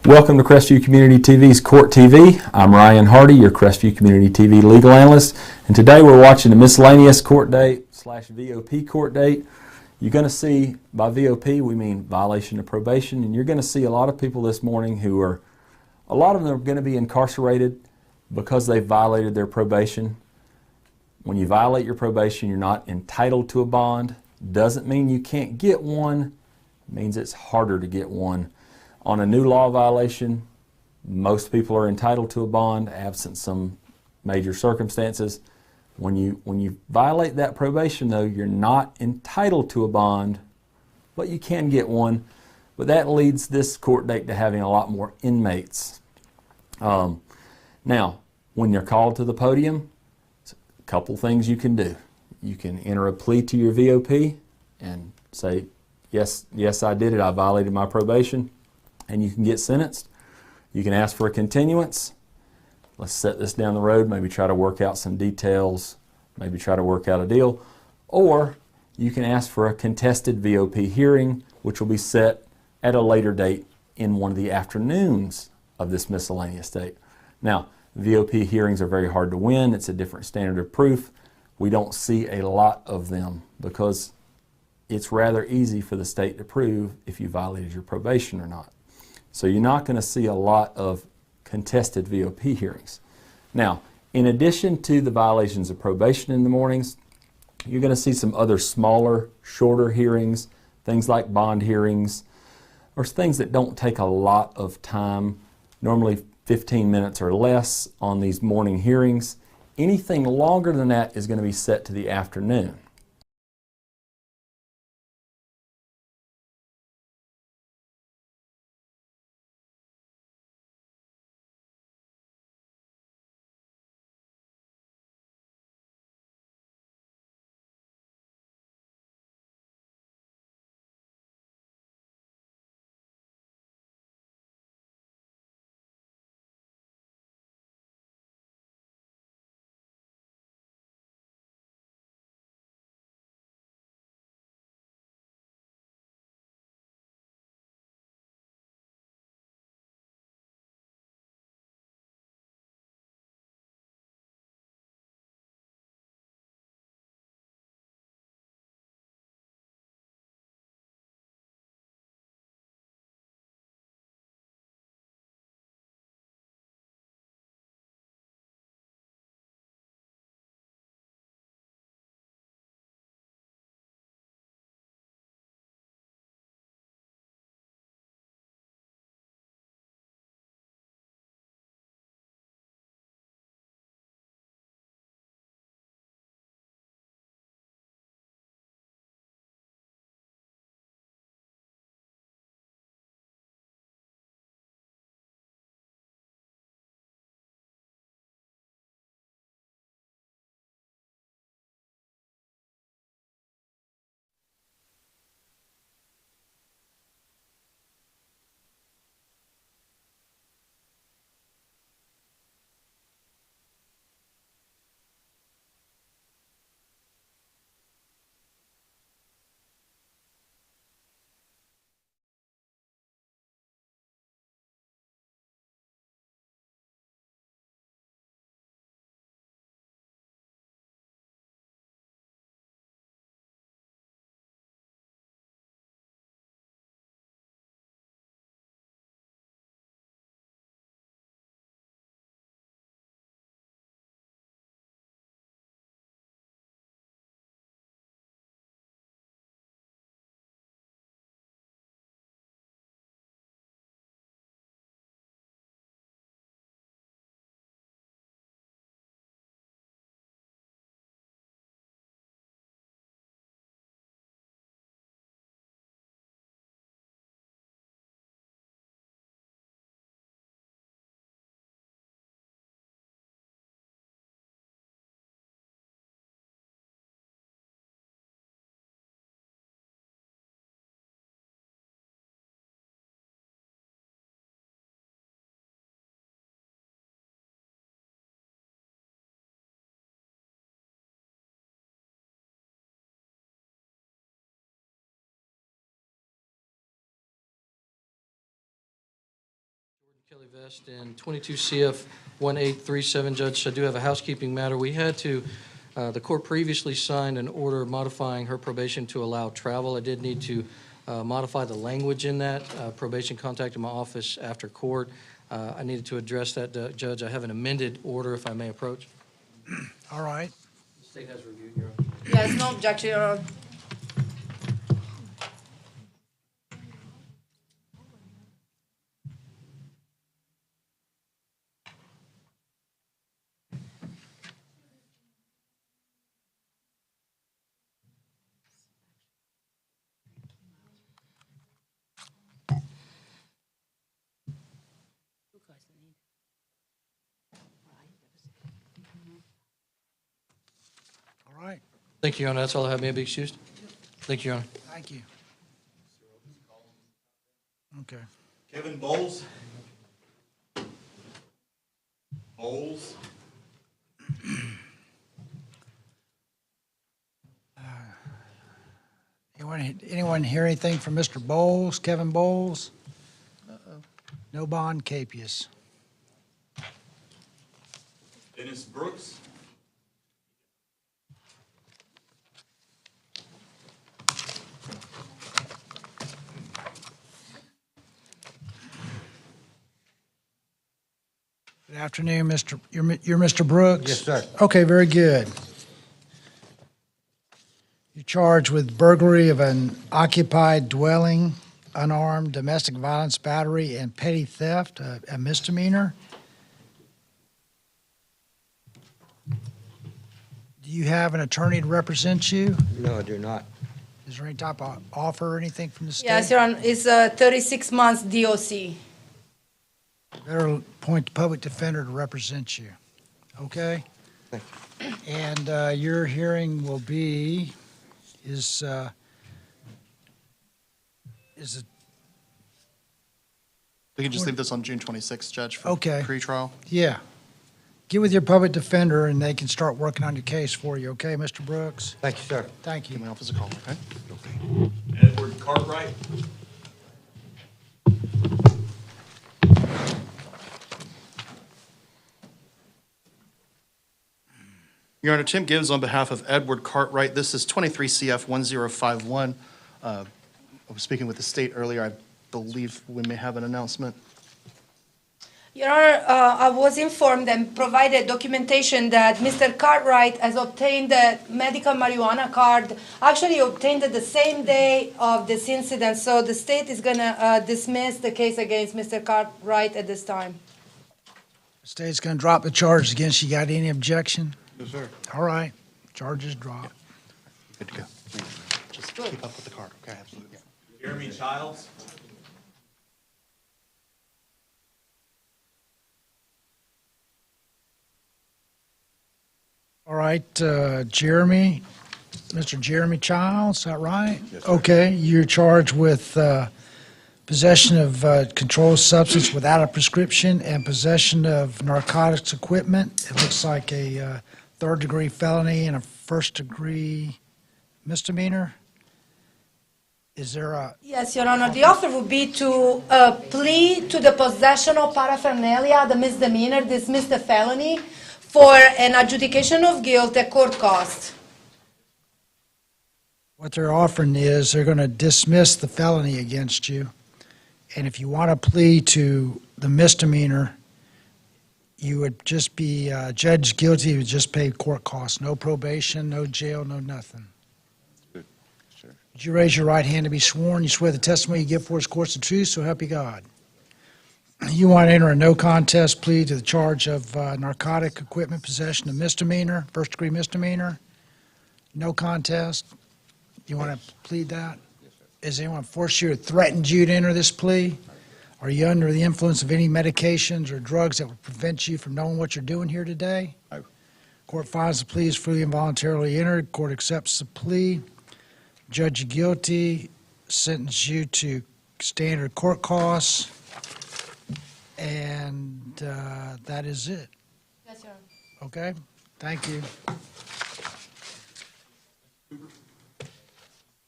Welcome to Crestview Community TV's Court TV. I'm Ryan Hardy, your Crestview Community TV legal analyst, and today we're watching the miscellaneous court date / VOP court date. You're going to see, by VOP we mean violation of probation, and you're going to see a lot of people this morning who are, a lot of them are going to be incarcerated because they violated their probation. When you violate your probation, you're not entitled to a bond. Doesn't mean you can't get one, it means it's harder to get one. On a new law violation, most people are entitled to a bond, absent some major circumstances. When you violate that probation, though, you're not entitled to a bond, but you can get one. But that leads this court date to having a lot more inmates. Now, when you're called to the podium, a couple things you can do. You can enter a plea to your VOP and say, yes, I did it, I violated my probation, and you can get sentenced. You can ask for a continuance. Let's set this down the road, maybe try to work out some details, maybe try to work out a deal. Or you can ask for a contested VOP hearing, which will be set at a later date in one of the afternoons of this miscellaneous date. Now, VOP hearings are very hard to win. It's a different standard of proof. We don't see a lot of them because it's rather easy for the state to prove if you violated your probation or not. So you're not going to see a lot of contested VOP hearings. Now, in addition to the violations of probation in the mornings, you're going to see some other smaller, shorter hearings, things like bond hearings, or things that don't take a lot of time, normally 15 minutes or less on these morning hearings. Anything longer than that is going to be set to the afternoon. Kelly Vest in 22 CF 1837, Judge. I do have a housekeeping matter. We had to, the court previously signed an order modifying her probation to allow travel. I did need to modify the language in that. Probation contacted my office after court. I needed to address that, Judge. I have an amended order, if I may approach. All right. The state has reviewed, Your Honor. Yes, no objection, Your Honor. All right. Thank you, Your Honor. That's all I have. May I be excused? Thank you, Your Honor. Thank you. Okay. Kevin Bowles. Bowles. Anyone hear anything from Mr. Bowles, Kevin Bowles? No bond, capious. Dennis Brooks. Good afternoon, Mr. You're Mr. Brooks? Yes, sir. Okay, very good. You're charged with burglary of an occupied dwelling, unarmed domestic violence battery, and petty theft, a misdemeanor. Do you have an attorney to represent you? No, I do not. Is there any type of offer or anything from the state? Yes, Your Honor, it's 36 months DOC. Better appoint the public defender to represent you, okay? Thank you. And your hearing will be, is it, We can just leave this on June 26th, Judge, for Okay. pretrial. yeah. Get with your public defender and they can start working on your case for you, okay, Mr. Brooks? Thank you, sir. Thank Give you. my office a call, okay? Edward Cartwright. Your Honor, Tim Gibbs on behalf of Edward Cartwright. This is 23 CF 1051. I was speaking with the state earlier. I believe we may have an announcement. Your Honor, I was informed and provided documentation that Mr. Cartwright has obtained a medical marijuana card, actually obtained it the same day of this incident, so the state is going to dismiss the case against Mr. Cartwright at this time. State's gonna drop the charges against you. Got any objection? Yes, sir. All right, charges dropped. Good to go. Just keep up with the card, okay? Absolutely. Jeremy Childs. All right, Jeremy, Mr. Jeremy Childs, is that right? Yes, sir. Okay, you're charged with possession of controlled substance without a prescription and possession of narcotics equipment. It looks like a third-degree felony and a first-degree misdemeanor. Is there a, Yes, Your Honor, the offer would be to plea to the possession of paraphernalia, the misdemeanor, dismiss the felony for an adjudication of guilt at court cost. what they're offering is they're going to dismiss the felony against you. And if you want to plead to the misdemeanor, you would just be judged guilty, you would just pay court costs, no probation, no jail, no nothing. Good, sir. Would you raise your right hand to be sworn? You swear the testimony you give for is course the truth, so help you God. You want to enter a no contest plea to the charge of narcotic equipment possession of misdemeanor, first degree misdemeanor? No contest? You want to plead that? Yes, sir. Has anyone forced you or threatened you to enter this plea? Are you under the influence of any medications or drugs that would prevent you from knowing what you're doing here today? No. Court finds the plea is freely and voluntarily entered. Court accepts the plea. Judge you guilty, sentence you to standard court costs, and that is it. Yes, Your Honor. Okay? Thank you.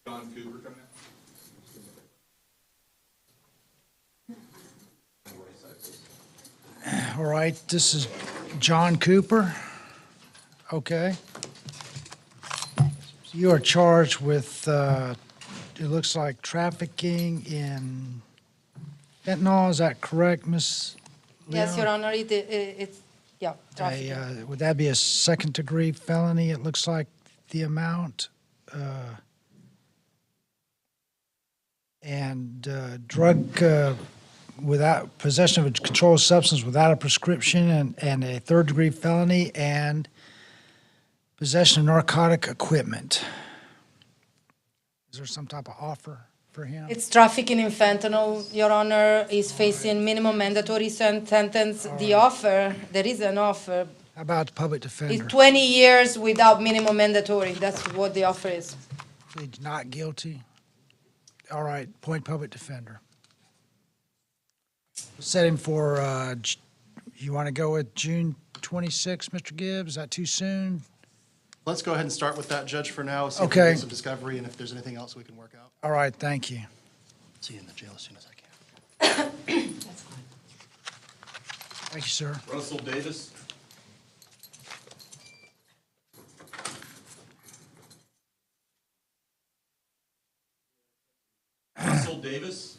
John Cooper coming out. All right, this is John Cooper. Okay. You are charged with, it looks like trafficking in fentanyl, is that correct, Ms. Yes, Leon? Your Honor, it's, yeah, trafficking. Would that be a second-degree felony? It looks like the amount. And drug without possession of a controlled substance without a prescription and a third-degree felony and possession of narcotic equipment. Is there some type of offer for him? It's trafficking in fentanyl, Your Honor, is facing minimum mandatory sentence. The offer, there is an offer, How about the public is defender? 20 years without minimum mandatory. That's what the offer is. Pleads not guilty. All right, point public defender. Set him for, you want to go with June 26, Mr. Gibbs? Is that too soon? Let's go ahead and start with that, Judge, for now. See if we Okay. can do some discovery, and if there's anything else we can work out. All right, thank you. See you in the jail as soon as I can. Thank you, sir. Russell Davis. Russell Davis.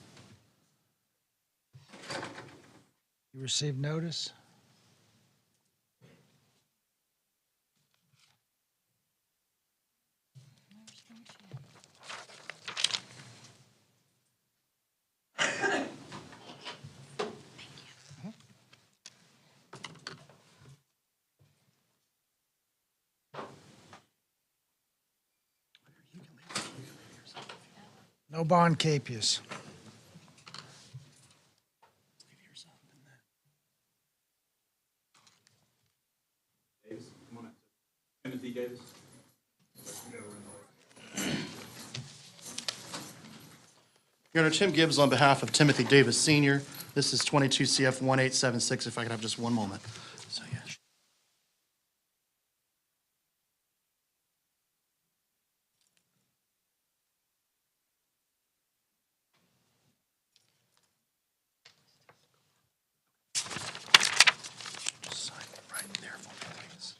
You received notice? No bond capias. Davis, come on up. Timothy Davis. Your Honor, Tim Gibbs on behalf of Timothy Davis Sr. This is 22 CF 1876, if I could have just one moment. So, yeah. Just sign it right there for me, please.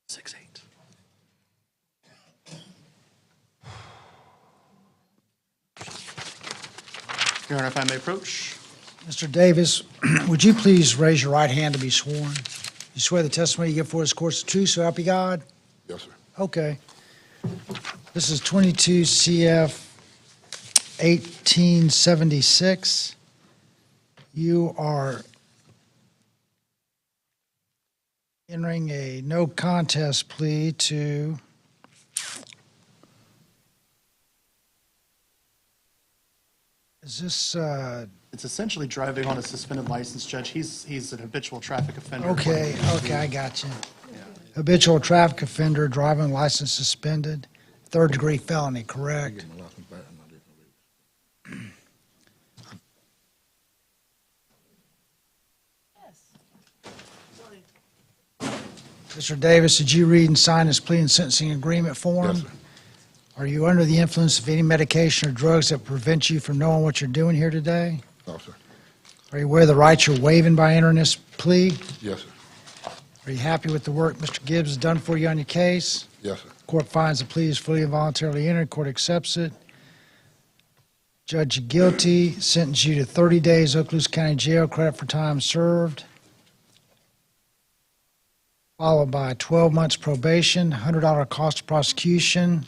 Six eight. Your Honor, if I may approach. Mr. Davis, would you please raise your right hand to be sworn? You swear the testimony you give before this court is true, so help you God? Yes, sir. Okay. This is 22 CF 1876. You are entering a no contest plea to is this, It's essentially driving on a suspended license, Judge. He's an habitual traffic offender. okay, I got you. Habitual traffic offender, driving license suspended, third-degree felony, correct? Mr. Davis, did you read and sign this plea and sentencing agreement form? Yes, sir. Are you under the influence of any medication or drugs that prevent you from knowing what you're doing here today? No, sir. Are you aware of the rights you're waiving by entering this plea? Yes, sir. Are you happy with the work Mr. Gibbs has done for you on your case? Yes, sir. Court finds the plea is fully and voluntarily entered. Court accepts it. Judge you guilty, sentence you to 30 days Okaloosa County Jail, credit for time served, followed by 12 months probation, $100 cost of prosecution.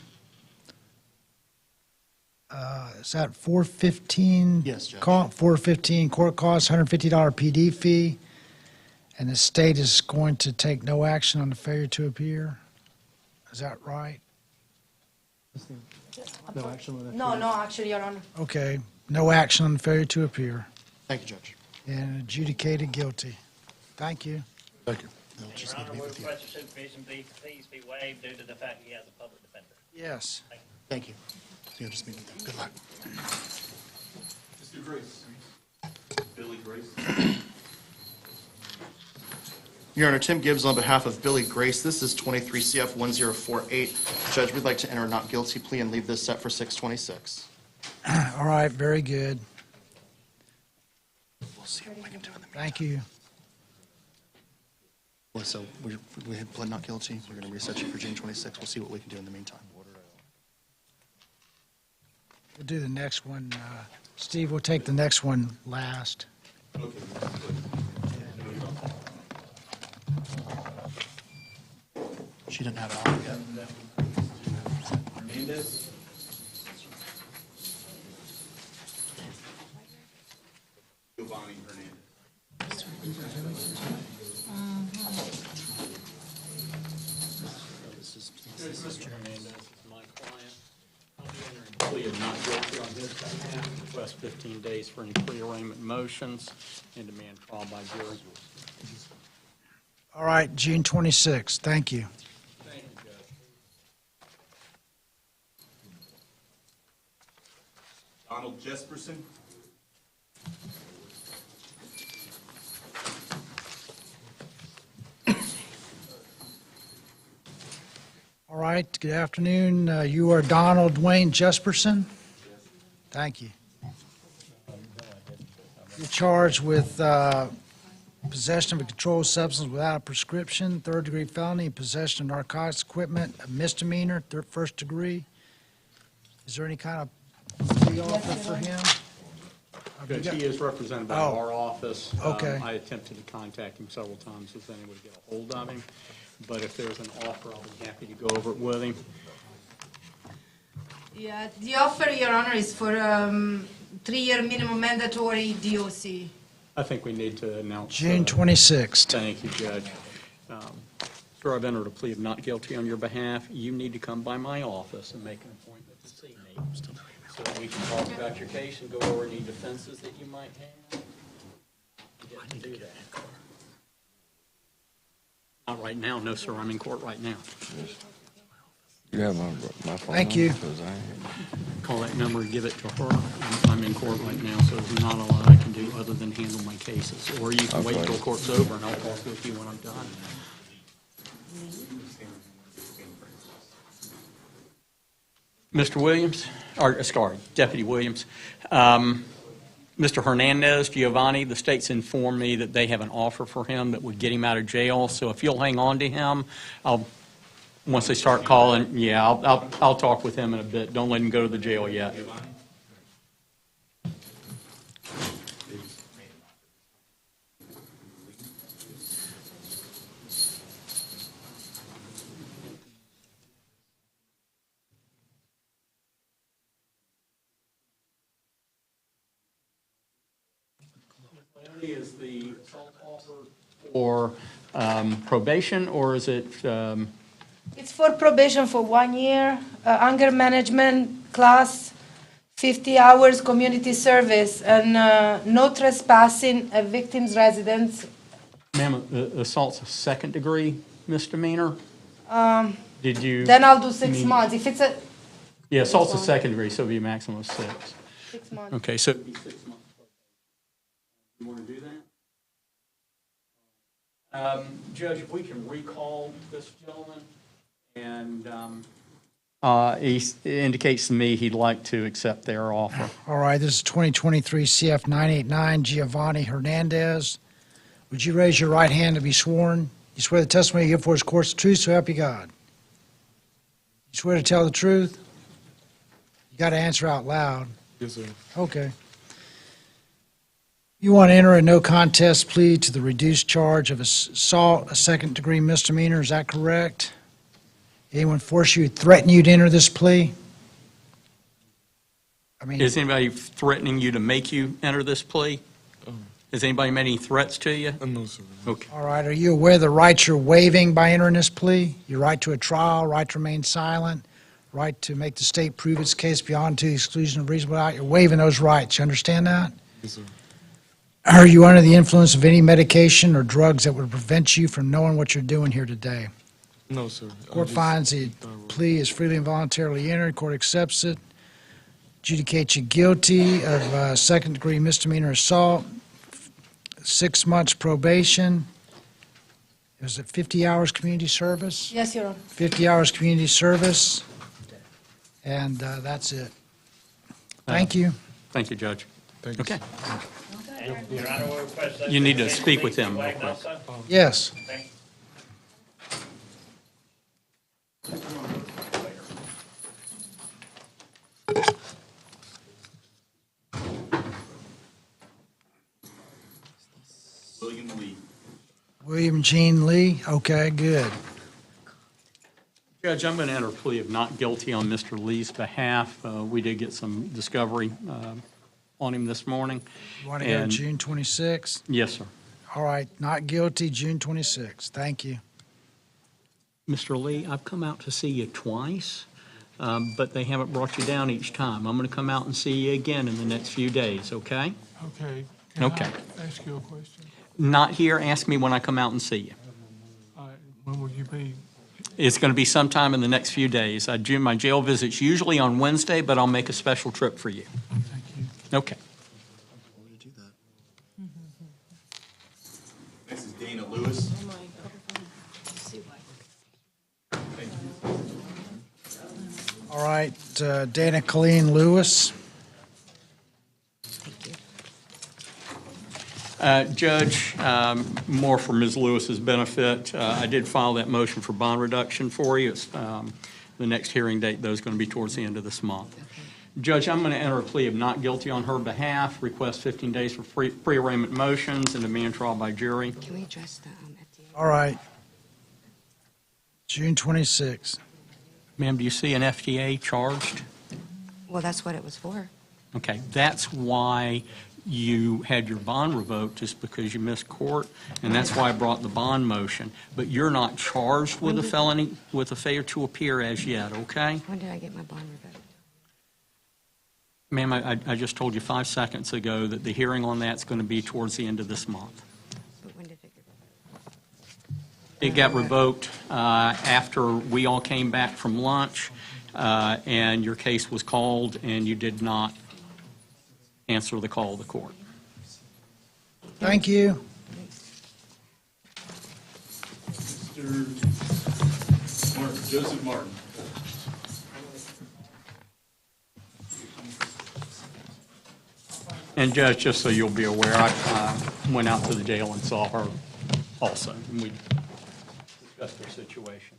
Is that 415? Yes, Judge. 415 court costs, $150 PD fee, and the state is going to take no action on the failure to appear. Is that right? No action on that. No, actually, Your Honor. Okay, no action on the failure to appear, Thank you, Judge. and adjudicated guilty. Thank you. Thank you. They'll just Your need to Honor, meet we with you. request the supervision fees be waived due to the fact he has a public defender. Yes. Thank you. So you'll just meet with them. Good luck. Mr. Grace. Billy Grace. Your Honor, Tim Gibbs on behalf of Billy Grace. This is 23 CF 1048. Judge, we'd like to enter a not guilty plea and leave this set for 6:26. All right, very good. We'll see what we can do in the meantime. Thank you. Well, so we had pled not guilty. We're going to reset you for June 26th. We'll see what we can do in the meantime. We'll do the next one. Steve, we'll take the next one last. She didn't have it on yet. Hernandez. Giovanni Hernandez. Mr. Hernandez is my client. I'll be entering a plea of not guilty on his behalf, request 15 days for any pre-arraignment motions, and demand trial by jury. All right, June 26th. Thank you. Thank you, Judge. Donald Jesperson. All right, good afternoon. You are Donald Wayne Jesperson? Thank you. You're charged with possession of a controlled substance without a prescription, third-degree felony, and possession of narcotics equipment, a misdemeanor, first degree. Is there any kind of plea offer for him? Have you Judge, got- he is represented by Oh. our office. Okay. I attempted to contact him several times, was unable to get a hold of him. But if there's an offer, I'll be happy to go over it with him. Yeah, the offer, Your Honor, is for 3-year minimum mandatory DOC. I think we need to announce. June 26th. Thank you, Judge. Sir, I've entered a plea of not guilty on your behalf. You need to come by my office and make an appointment to see me, so that we can talk about your case and go over any defenses that you might have. You get to do that. Not right now, no, sir, I'm in court right now. You have my phone Thank number? you. 'Cause I ain't- Call that number and give it to her. I'm in court right now, so there's not a lot I can do other than handle my cases. Or you can wait Okay. until court's over and I'll talk with you when I'm done. Mr. Williams, or, sorry, Deputy Williams. Mr. Hernandez, Giovanni, the state's informed me that they have an offer for him that would get him out of jail. So if you'll hang on to him, once they start calling, yeah, I'll talk with him in a bit. Don't let him go to the jail yet. Is the assault offer for probation, or is it, It's for probation for 1 year, anger management class, 50 hours community service, and no trespassing at victim's residence. ma'am, assault's a second-degree misdemeanor? Did you? Then I'll do 6 mean- months. If it's a Yeah, assault's a second degree, so it'd be a maximum of 6. 6 months. Okay, so it'd be 6 months. You want to do that? Judge, if we can recall this gentleman, and he indicates to me he'd like to accept their offer. All right, this is 2023 CF 989, Giovanni Hernandez. Would you raise your right hand to be sworn? You swear the testimony you give for is course of truth, so help you God. You swear to tell the truth? You got to answer out loud. Yes, sir. Okay. You want to enter a no contest plea to the reduced charge of assault, a second-degree misdemeanor, is that correct? Anyone force you, threaten you to enter this plea? I mean, Is anybody threatening you to make you enter this plea? Has anybody made any threats to you? No, sir. Okay. all right, are you aware of the rights you're waiving by entering this plea? Your right to a trial, right to remain silent, right to make the state prove its case beyond to the exclusion of reasonable doubt? You're waiving those rights, you understand that? Yes, sir. Are you under the influence of any medication or drugs that would prevent you from knowing what you're doing here today? No, sir. Court finds the plea is freely and voluntarily entered. Court accepts it. Adjudicates you guilty of second-degree misdemeanor assault. 6 months probation. is it 50 hours community service? Yes, Your Honor. 50 hours community service, and that's it. Thank you. Thank you, Judge. Okay. And Your Honor, we'll request that You need to the speak with be him real waived quick. also. Yes. Thank you. William Lee. William Gene Lee, okay, good. Judge, I'm going to enter a plea of not guilty on Mr. Lee's behalf. We did get some discovery on him this morning. You want to go to And- June 26th? Yes, sir. All right, not guilty, June 26th. Thank you. Mr. Lee, I've come out to see you twice, but they haven't brought you down each time. I'm going to come out and see you again in the next few days, okay? Okay. Okay. Can I ask you a question? Not here, ask me when I come out and see you. When will you be? It's going to be sometime in the next few days. I do my jail visits usually on Wednesday, but I'll make a special trip for you. Thank you. Okay. This is Dana Lewis. All right, Dana Colleen Lewis. Judge, more for Ms. Lewis's benefit, I did file that motion for bond reduction for you. It's, the next hearing date, though, is going to be towards the end of this month. Judge, I'm going to enter a plea of not guilty on her behalf, request 15 days for pre-arraignment motions, and demand trial by jury. Can we address the FDA? All right. June 26th. Ma'am, do you see an FDA charged? Well, that's what it was for. Okay, that's why you had your bond revoked, just because you missed court, and that's why I brought the bond motion. But you're not charged with a felony, with a failure to appear as yet, okay? When did I get my bond revoked? Ma'am, I just told you 5 seconds ago that the hearing on that's going to be towards the end of this month. But when did it It got revoked after we all came back from lunch, and your case was called, and you did not answer the call of the court. Thank you. Mr. Martin, Joseph Martin. And Judge, just so you'll be aware, I went out to the jail and saw her also, and we discussed her situation.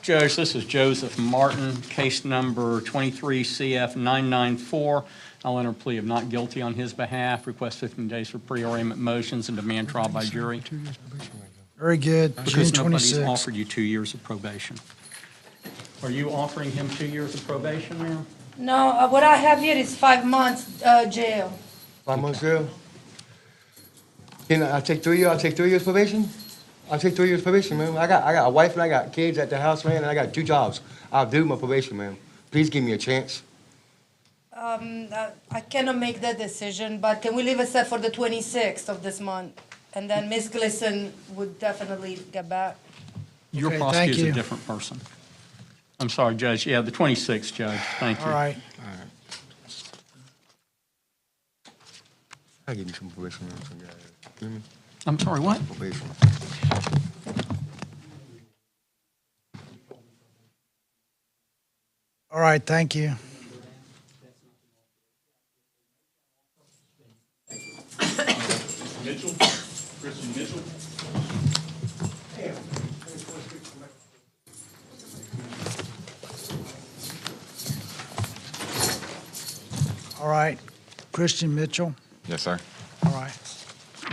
Judge, this is Joseph Martin, case number 23 CF 994. I'll enter a plea of not guilty on his behalf, request 15 days for pre-arraignment motions, and demand trial by jury. Very good. June Because nobody's 26th. offered you 2 years of probation. Are you offering him 2 years of probation, ma'am? No, what I have here is 5 months jail. 5 months jail? Can I take 3 years? I'll take 3 years probation? I'll take 3 years probation, man. I got a wife and I got kids at the house, man, and I got 2 jobs. I'll do my probation, man. Please give me a chance. I cannot make that decision, but can we leave it set for the 26th of this month? And then Ms. Gleason would definitely get back. Your Okay, thank prosecutor's you. a different person. I'm sorry, Judge. Yeah, the 26th, Judge. Thank you. All right. I'll give you some probation, man. So, yeah, you hear me? I'm sorry, what? Probation. All right, thank you. Mitchell, Christian Mitchell. All right. Christian Mitchell. Yes, sir. All right.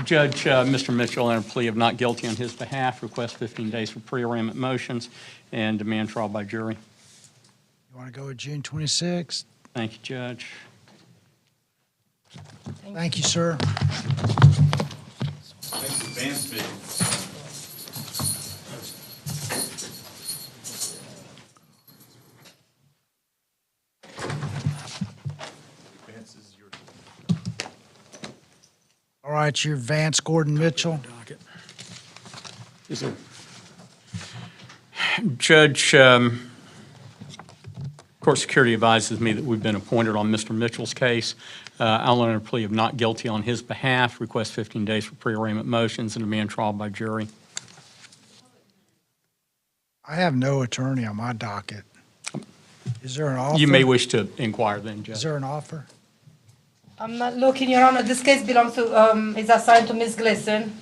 Judge, Mr. Mitchell, enter a plea of not guilty on his behalf, request 15 days for pre-arraignment motions, and demand trial by jury. You want to go with June 26th? Thank you, Judge. Thank you, sir. Next is Van Smith. Vance, this is yours. All right, you're Vance Gordon Mitchell. Yes, sir. Judge, Court Security advises me that we've been appointed on Mr. Mitchell's case. I'll enter a plea of not guilty on his behalf, request 15 days for pre-arraignment motions, and demand trial by jury. I have no attorney on my docket. Is there an offer? You may wish to inquire then, Judge. Is there an offer? I'm not looking, Your Honor. This case belongs to, is assigned to Ms. Gleason.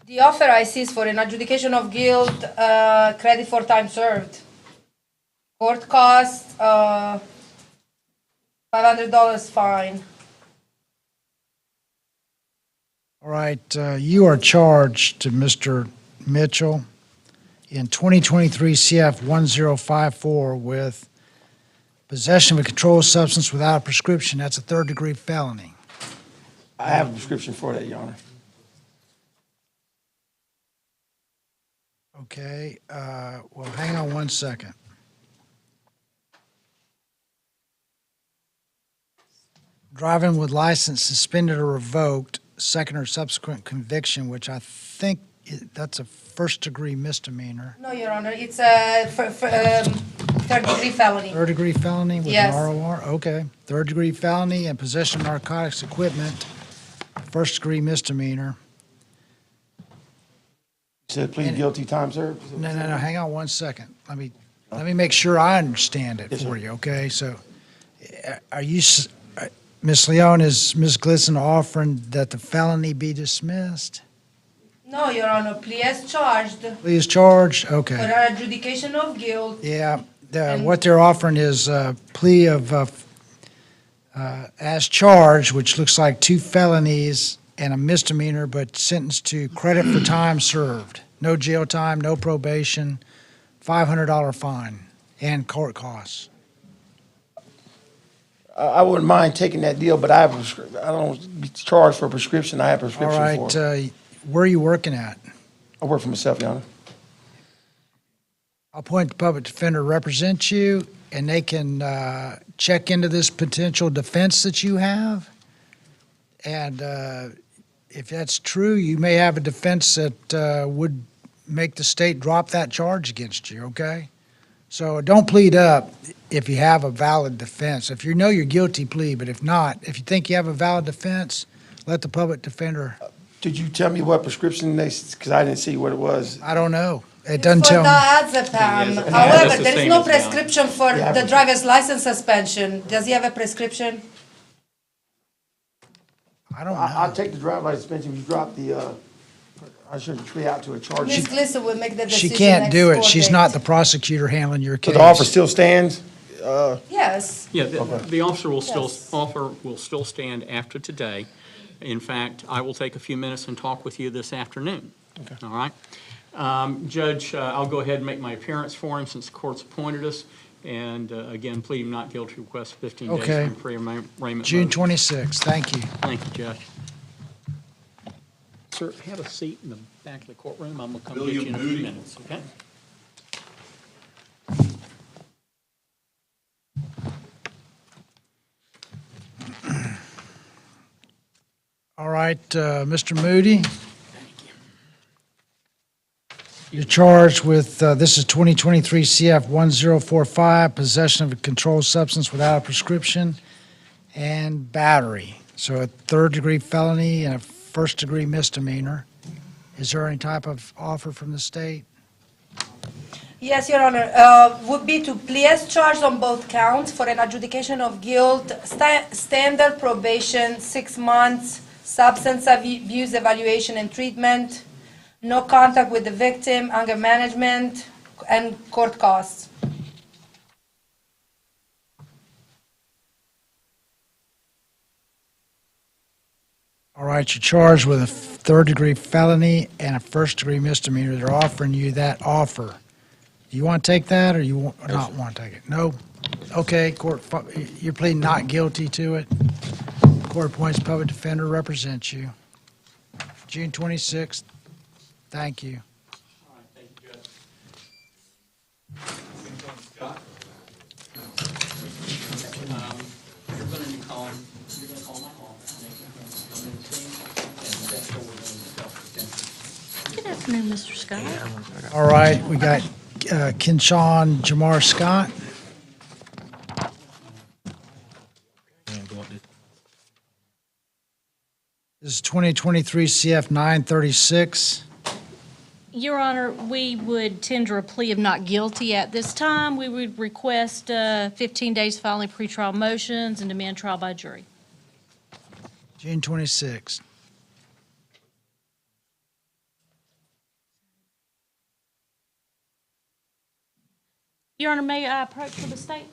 The offer I see is for an adjudication of guilt, credit for time served. Court costs, $500 fine. All right, you are charged to Mr. Mitchell in 2023 CF 1054 with possession of a controlled substance without a prescription. That's a third-degree felony. I have a prescription for that, Your Honor. Okay, well, hang on one second. Driving with license suspended or revoked, second or subsequent conviction, which I think that's a first-degree misdemeanor. No, Your Honor, it's a third-degree felony. Third-degree felony with Yes. an ROR? Okay. Third-degree felony and possession of narcotics equipment, first-degree misdemeanor. You said plead guilty, time served? No, hang on one second. Let me make sure I understand it Yes, for sir. you, okay? So, are you, Ms. Leon, is Ms. Glisson offering that the felony be dismissed? No, Your Honor, plea as charged for Please charge, okay. an adjudication of guilt. Yeah, what they're offering is a plea of, as charged, which looks like 2 felonies and a misdemeanor, but sentenced to credit for time served. No jail time, no probation, $500 fine, and court costs. I wouldn't mind taking that deal, but I don't be charged for a prescription. I have a All prescription right, for it. where are you working at? I work for myself, Your Honor. I'll appoint the public defender to represent you, and they can check into this potential defense that you have. And if that's true, you may have a defense that would make the state drop that charge against you, okay? So don't plead up if you have a valid defense. If you know you're guilty, plead, but if not, if you think you have a valid defense, let the public defender. Did you tell me what prescription because I didn't see what it was. I don't know. It doesn't For tell the me. azepam. That's However, the there is same no as now. prescription for Yeah, the but- driver's license suspension. Does he have a prescription? I don't I'll know. take the driver's license suspension. You drop the, I should plea out to a charge. Ms. Gleason will make the She decision can't next do it. court She's date. not the prosecutor handling your So case. the offer still stands? Yes. Yeah, the officer will Yes. still stand after today. In fact, I will take a few minutes and talk with you this afternoon. Okay. All right? Judge, I'll go ahead and make my appearance for him since the court's appointed us. And again, pleading not guilty, request 15 days Okay. for pre-arraignment. June motion. 26th. Thank you. Thank you, Judge. Sir, have a seat in the back of the courtroom. I'm going to come get you in a few minutes, okay? All right, Mr. Moody. You're charged with, this is 2023 CF 1045, possession of a controlled substance without a prescription, and battery. So a third-degree felony and a first-degree misdemeanor. Is there any type of offer from the state? Yes, Your Honor. Would be to plea as charged on both counts for an adjudication of guilt, standard probation, 6 months, substance abuse evaluation and treatment, no contact with the victim, anger management, and court costs. All right, you're charged with a third-degree felony and a first-degree misdemeanor. They're offering you that offer. Do you want to take that, or you not want to take it? No? Okay, court, you're pleading not guilty to it. Court appoints public defender to represent you. June 26th. Thank you. All right, thank you, Judge. You're going to call my office. Come and see, and that's what we're going to discuss. Good afternoon, Mr. Scott. All right, we got Kinshawn Jamar Scott. This is 2023 CF 936. Your Honor, we would tender a plea of not guilty at this time. We would request 15 days following pretrial motions and demand trial by jury. June 26th. Your Honor, may I approach for the state?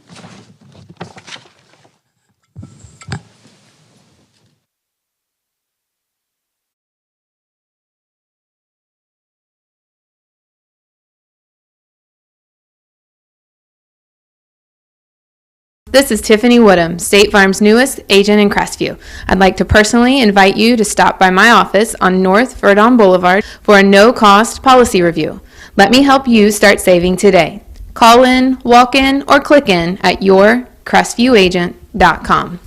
This is Tiffany Woodham, State Farm's newest agent in Crestview. I'd like to personally invite you to stop by my office on North Verdon Boulevard for a no-cost policy review. Let me help you start saving today. Call in, walk in, or click in at yourcrestviewagent.com.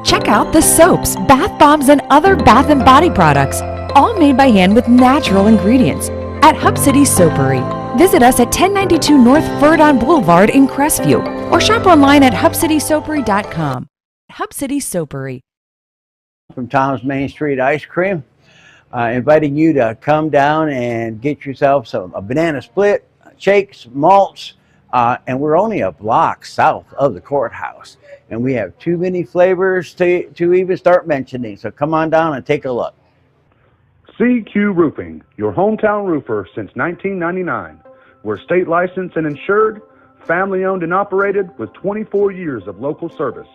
Check out the soaps, bath bombs, and other bath and body products, all made by hand with natural ingredients at Hub City Soapery. Visit us at 1092 North Verdon Boulevard in Crestview or shop online at hubcitysoapery.com. Hub City Soapery. From Tom's Main Street Ice Cream, inviting you to come down and get yourself a banana split, shakes, malts, and we're only a block south of the courthouse. And we have too many flavors to even start mentioning. So come on down and take a look. CQ Roofing, your hometown roofer since 1999. We're state licensed and insured, family owned and operated with 24 years of local service.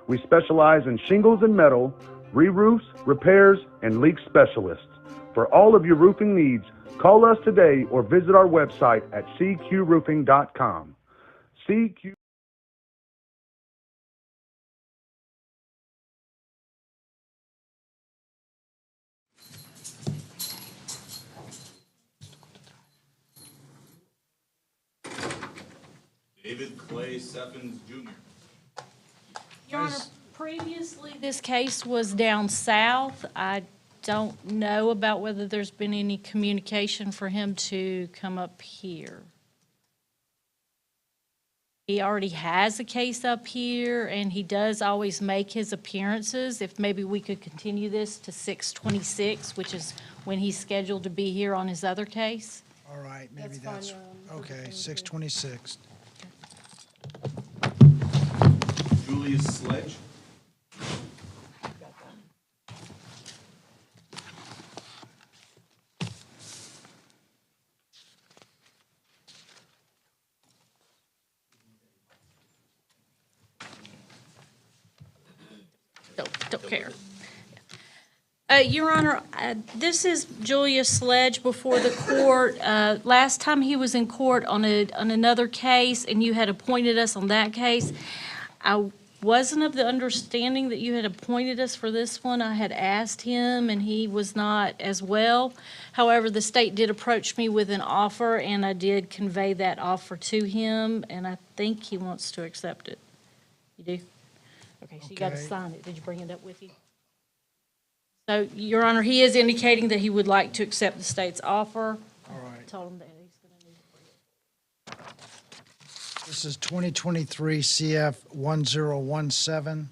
We specialize in shingles and metal, re-roofs, repairs, and leak specialists. For all of your roofing needs, call us today or visit our website at cqroofing.com. CQ David Clay Seffens Jr. Your Honor, previously this case was down south. I don't know about whether there's been any communication for him to come up here. He already has a case up here, and he does always make his appearances. If maybe we could continue this to 6/26, which is when he's scheduled to be here on his other case. All right, maybe That's that's, fine, Your Honor. okay, 6/26. Julius Sledge. Don't care. Your Honor, this is Julius Sledge before the court. Last time he was in court on another case, and you had appointed us on that case. I wasn't of the understanding that you had appointed us for this one. I had asked him, and he was not as well. However, the state did approach me with an offer, and I did convey that offer to him, and I think he wants to accept it. You do? Okay, so you got to Okay. sign it. Did you bring it up with you? So, Your Honor, he is indicating that he would like to accept the state's offer. All right. Told him that he's going to need to bring it. This is 2023 CF 1017.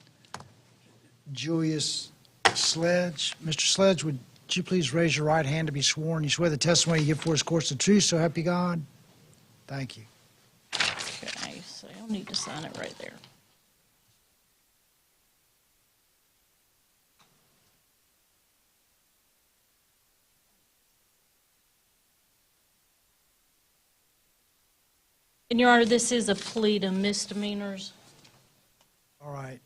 Julius Sledge. Mr. Sledge, would you please raise your right hand to be sworn? You swear the testimony you give for is course the truth, so help you God? Thank you. Okay, so you'll need to sign it right there. And Your Honor, this is a plea to misdemeanors. All right.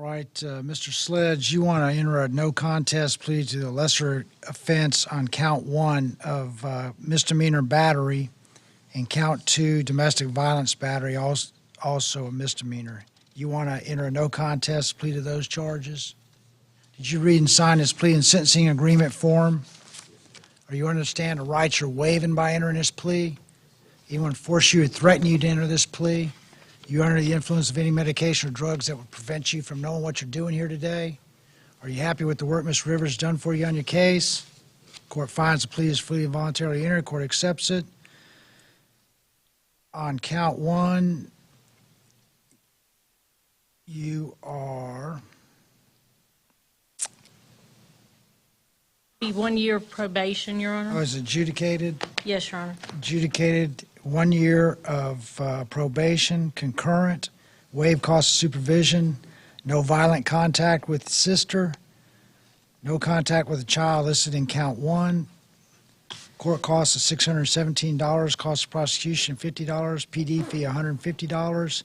All right, Mr. Sledge, you want to enter a no contest plea to the lesser offense on count 1 of misdemeanor battery and count 2 domestic violence battery, also a misdemeanor. You want to enter a no contest plea to those charges? Did you read and sign this plea and sentencing agreement form? Or you understand the rights you're waiving by entering this plea? Anyone force you or threaten you to enter this plea? You under the influence of any medication or drugs that would prevent you from knowing what you're doing here today? Are you happy with the work Ms. Rivers done for you on your case? Court finds the plea is freely and voluntarily entered. Court accepts it. On count 1, you are Be 1 year of probation, Your Honor. was adjudicated. Yes, Your Honor. Adjudicated 1 year of probation, concurrent, waive cost of supervision, no violent contact with sister, no contact with a child listed in count 1. Court costs of $617, cost of prosecution $50, PD fee $150.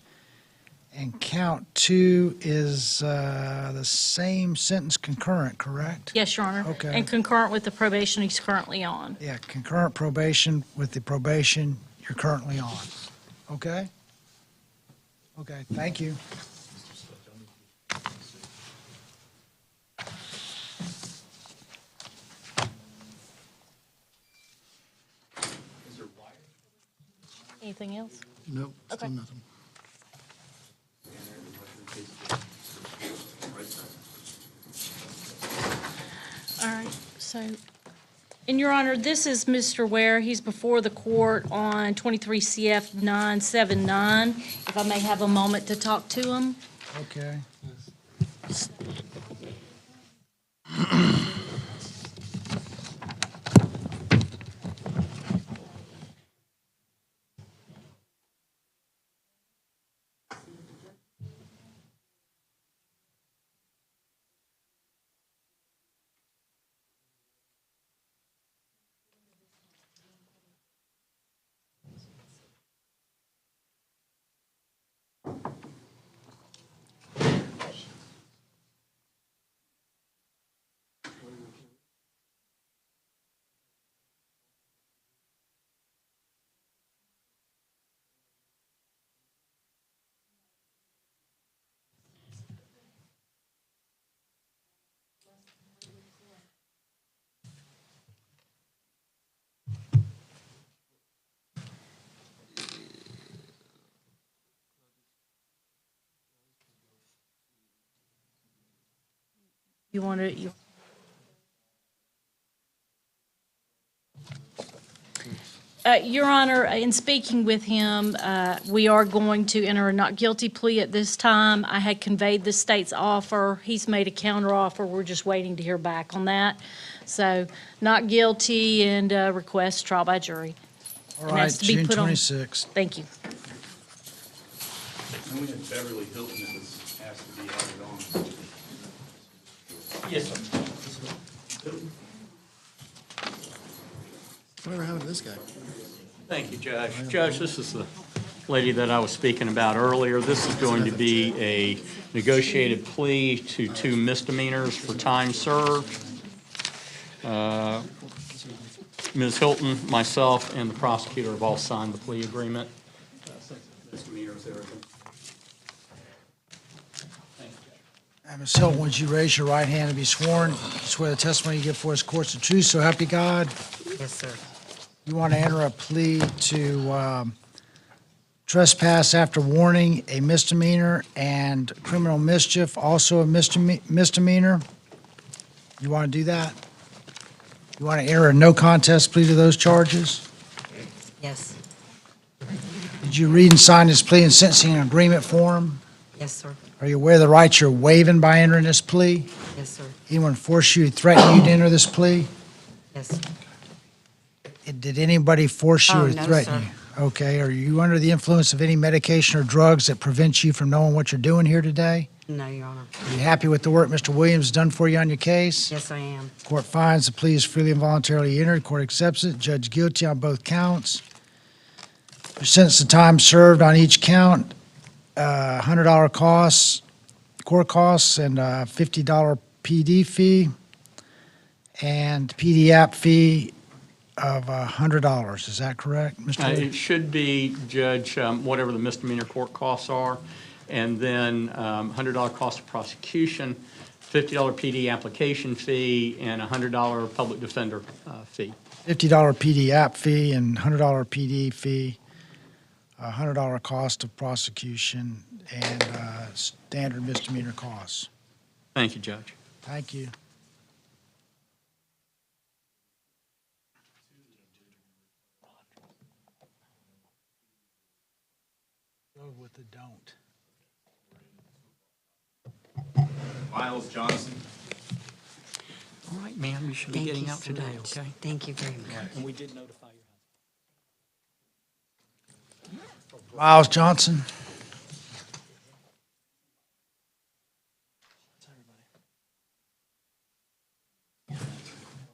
And count 2 is the same sentence concurrent, correct? Yes, Your Honor. Okay. And concurrent with the probation he's currently on. Yeah, concurrent probation with the probation you're currently on. Okay? Okay, thank you. Anything else? Nope, Okay. still nothing. All right, so, and Your Honor, this is Mr. Ware. He's before the court on 23 CF 979. If I may have a moment to talk to him. Okay. You want to, Your Honor, in speaking with him, we are going to enter a not guilty plea at this time. I had conveyed the state's offer. He's made a counteroffer. We're just waiting to hear back on that. So, not guilty and request trial by jury. All And right, that's to be June put on- 26th. Thank you. And we had Beverly Hilton that was asked to be added on. Yes, sir. Whatever happened to this guy? Thank you, Judge. Judge, this is the lady that I was speaking about earlier. This is going to be a negotiated plea to 2 misdemeanors for time served. Ms. Hilton, myself, and the prosecutor have all signed the plea agreement. Misdemeanors, everything. Ms. Hilton, would you raise your right hand to be sworn? You swear the testimony you give for us court's the truth, so help you God? Yes, sir. You want to enter a plea to trespass after warning, a misdemeanor, and criminal mischief, also a misdemeanor? You want to do that? You want to enter a no contest plea to those charges? Yes. Did you read and sign this plea and sentencing agreement form? Yes, sir. Are you aware of the rights you're waiving by entering this plea? Yes, sir. Anyone force you, threaten you to enter this plea? Yes. Did anybody force you Oh, or no, threaten sir. you? Okay, are you under the influence of any medication or drugs that prevents you from knowing what you're doing here today? No, Your Honor. Are you happy with the work Mr. Williams has done for you on your case? Yes, I am. Court finds the plea is freely and voluntarily entered. Court accepts it. Judge guilty on both counts. Your sentence to time served on each count, $100 costs. court costs and a $50 PD fee and PD app fee of $100. Is that correct, Mr. It Williams? should be, Judge, whatever the misdemeanor court costs are, and then $100 cost of prosecution, $50 PD application fee, and $100 public defender fee. $50 PD app fee and $100 PD fee, $100 cost of prosecution, and standard misdemeanor costs. Thank you, Judge. Thank you. Go with the don't. Miles Johnson. All right, ma'am, you should be Thank getting you out so today, much. okay? Thank you very much. And we did notify your Miles Johnson.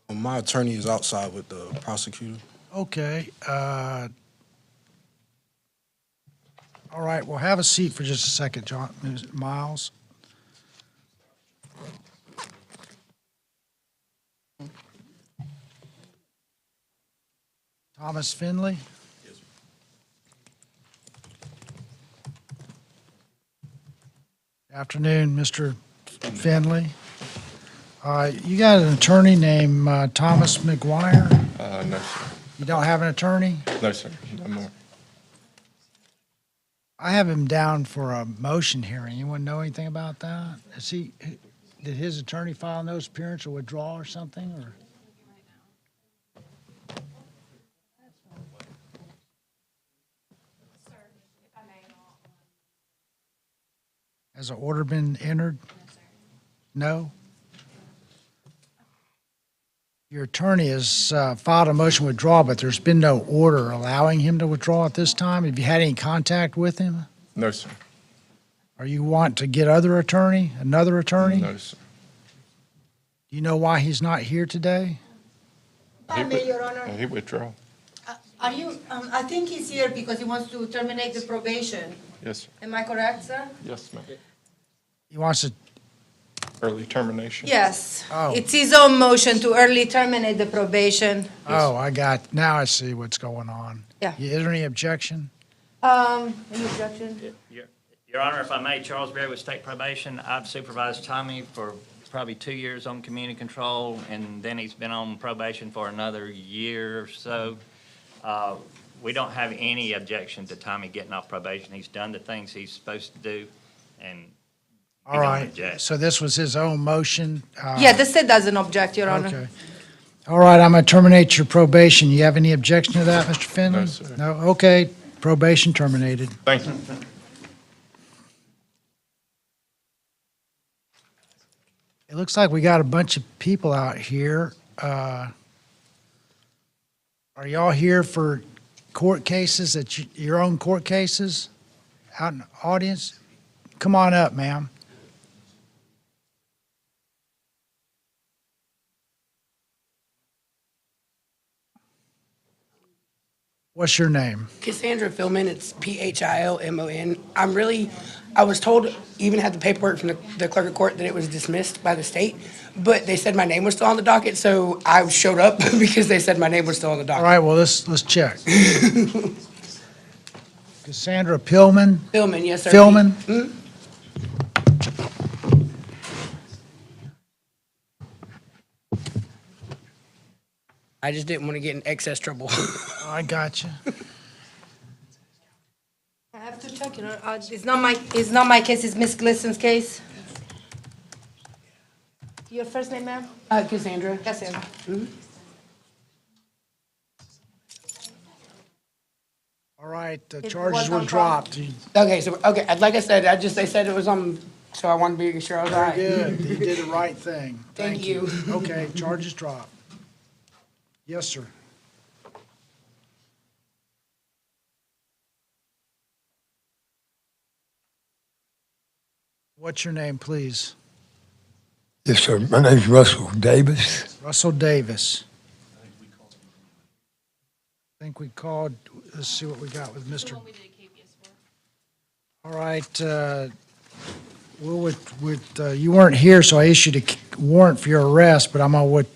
My attorney is outside with the prosecutor. Okay. All right, well, have a seat for just a second, Miles. Thomas Finley? Yes, sir. Afternoon, Mr. Finley. You got an attorney named Thomas McGuire? No, sir. You don't have an attorney? No, sir. No more. I have him down for a motion hearing. Anyone know anything about that? Did his attorney file a notice of appearance or withdraw or something, or? Has an order been entered? No? Your attorney has filed a motion to withdraw, but there's been no order allowing him to withdraw at this time. Have you had any contact with him? No, sir. Or you want to get another attorney? No, sir. Do you know why he's not here today? I may, Your Honor. He withdrew. Are you, I think he's here because he wants to terminate the probation. Yes, sir. Am I correct, sir? Yes, ma'am. He wants to, Early termination. Yes. Oh. It's his own motion to early terminate the probation. oh, now I see what's going on. Yeah. Is there any objection? Any objection? Your Honor, if I may, Charles Berry with State Probation. I've supervised Tommy for probably 2 years on community control, and then he's been on probation for another year or so. We don't have any objection to Tommy getting off probation. He's done the things he's supposed to do, and All right, so this was his own motion? Yeah, the state doesn't object, Your Honor. Okay. All right, I'm going to terminate your probation. You have any objection to that, Mr. Finley? No, sir. No? Okay, probation terminated. Thank you. It looks like we got a bunch of people out here. Are y'all here for court cases, your own court cases out in the audience? Come on up, ma'am. What's your name? Cassandra Philman, it's Philmon. I was told, even had the paperwork from the clerk of court, that it was dismissed by the state, but they said my name was still on the docket, so I showed up because they said my name was still on the docket. All right, well, let's check. Cassandra Philman? Philman, yes, sir. Philman? Mhm. I just didn't want to get in excess trouble. I got you. I have to check, you know, it's not my case, it's Miss Glisson's case. Your first name, ma'am? Cassandra. Cassandra. Mhm. All right, the It charges was were on dropped. Okay, like I said, they said it was on, so I wanted to be sure I was all right. Very good. You did the right thing. Thank you. Okay, charges dropped. Yes, sir. What's your name, please? Yes, sir. My name's Russell Davis. Russell Davis. I think we called, let's see what we got with Mr. All right, Well, you weren't here, so I issued a warrant for your arrest, but I'm going to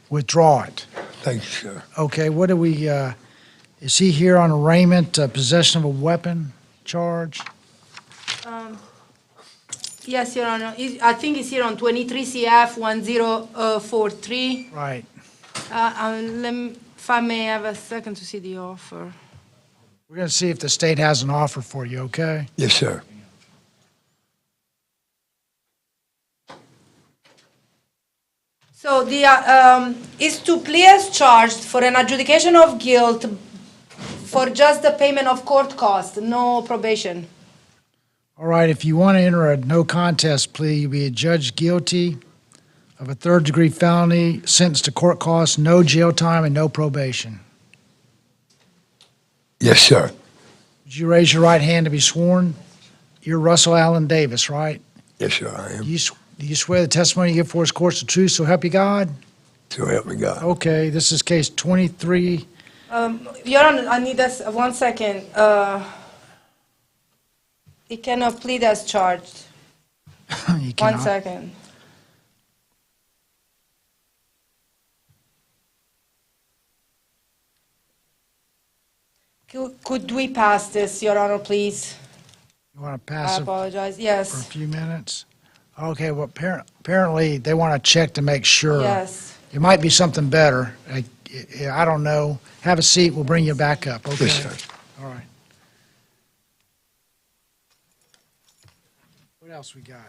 withdraw it. Thank you, sir. Okay, what do we, is he here on arraignment, possession of a weapon charge? Yes, Your Honor. I think it's here on 23 CF 1043. Right. If I may have a second to see the offer. We're going to see if the state has an offer for you, okay? Yes, sir. So the, is to plea as charged for an adjudication of guilt for just the payment of court costs, no probation. All right, if you want to enter a no contest plea, you'll be adjudged guilty of a third-degree felony, sentenced to court costs, no jail time, and no probation. Yes, sir. Would you raise your right hand to be sworn? You're Russell Allen Davis, right? Yes, sir, I am. Do you swear the testimony you give for this court is the truth, so help you God? So help me God. Okay, this is case 23. Your Honor, I need us, 1 second. He cannot plead as charged. You 1 cannot. second. Could we pass this, Your Honor, please? You want to pass I it apologize. for a Yes. few minutes? Okay, well, apparently they want to check to make sure. Yes. It might be something better. I don't know. Have a seat, we'll bring you back up, okay? Yes, sir. All right. What else we got?